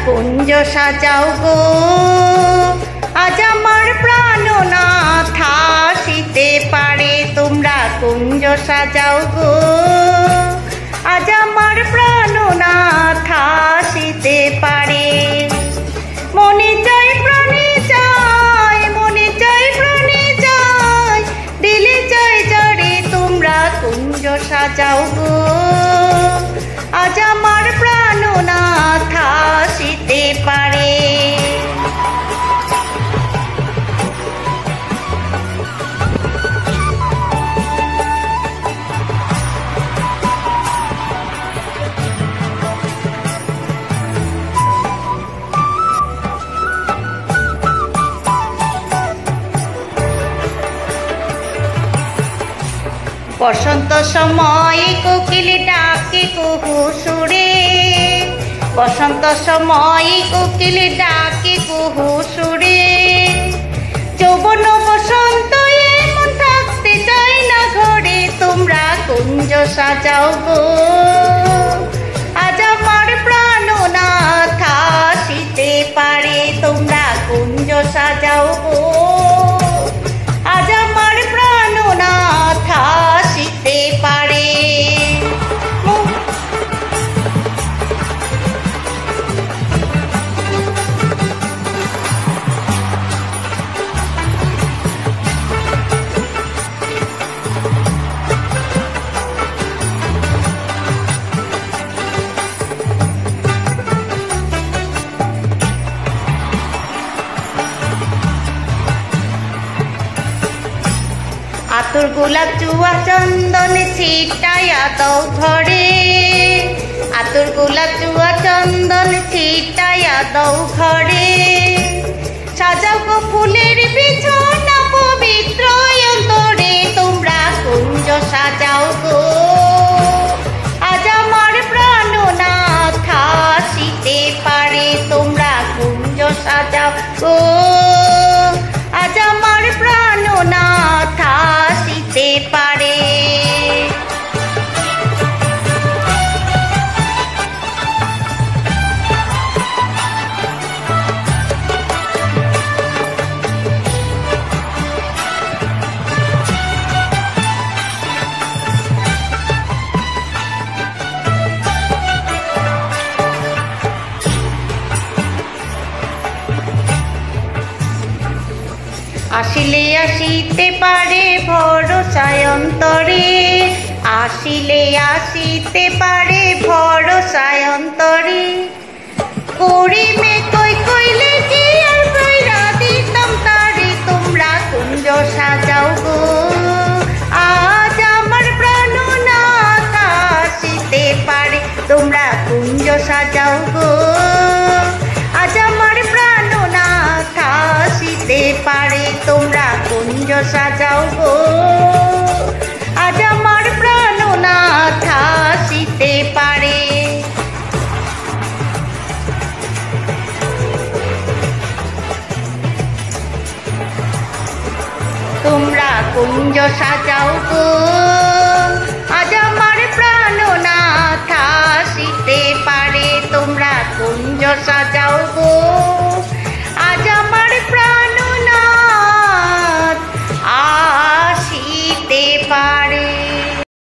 কুঞ্জ সাজাও গো, আজ আমার প্রাণনাথ আসিতে পারে। তোমরা কুঞ্জ সাজাও গো, আজ আমার প্রাণনাথ আসিতে পারে। মনে চাই প্রাণে চাই, মনে চাই প্রাণে চাই, দিলে চাই যারে। তোমরা কুঞ্জ সাজাও গো, আজ আমার প্রাণনাথ আসিতে পারে। বসন্ত সময় কোকিল ডাকে কুহু সুরে, বসন্ত সময় কোকিল ডাকে কুহু সুরে। যৌবন বসন্ত এমন থাকতে চাই না ঘরে। তোমরা কুঞ্জ সাজাও গো, আজ আমার প্রাণনাথ আসিতে পারে। তোমরা কুঞ্জ সাজাও গো, আজ আমার প্রাণনাথ আসিতে পারে। আতর গোলাপ জুয়া চন্দন ছিটাইয়া দাও ঘরে, আতর গোলাপ জুয়া চন্দন ছিটাইয়া দাও ঘরে। সাজাও গো ফুলের বিছানা পবিত্র অন্তরে। তোমরা কুঞ্জ সাজাও গো, আজ আমার প্রাণনাথ আসিতে পারে। তোমরা কুঞ্জ সাজাও গো, আজ আমার প্রাণনাথ আসিতে পারে। আসিলে আসিতে পারে ভরসায় অন্তরে, আসিলে আসিতে পারে ভরসায় অন্তরে। করিমে কই কইলে কি আর কইরা দিতাম তারে। তোমরা কুঞ্জ সাজাও গো, আজ আমার প্রাণনাথ আসিতে পারে। তোমরা কুঞ্জ সাজাও গো, আজ আমার প্রাণনাথ আসিতে পারে। তোমরা কুঞ্জ সাজাও গো, আজ আমার প্রাণনাথ আসিতে পারে। তোমরা কুঞ্জ সাজাও গো, আজ আমার প্রাণনাথ আসিতে পারে। তোমরা কুঞ্জ সাজাও গো।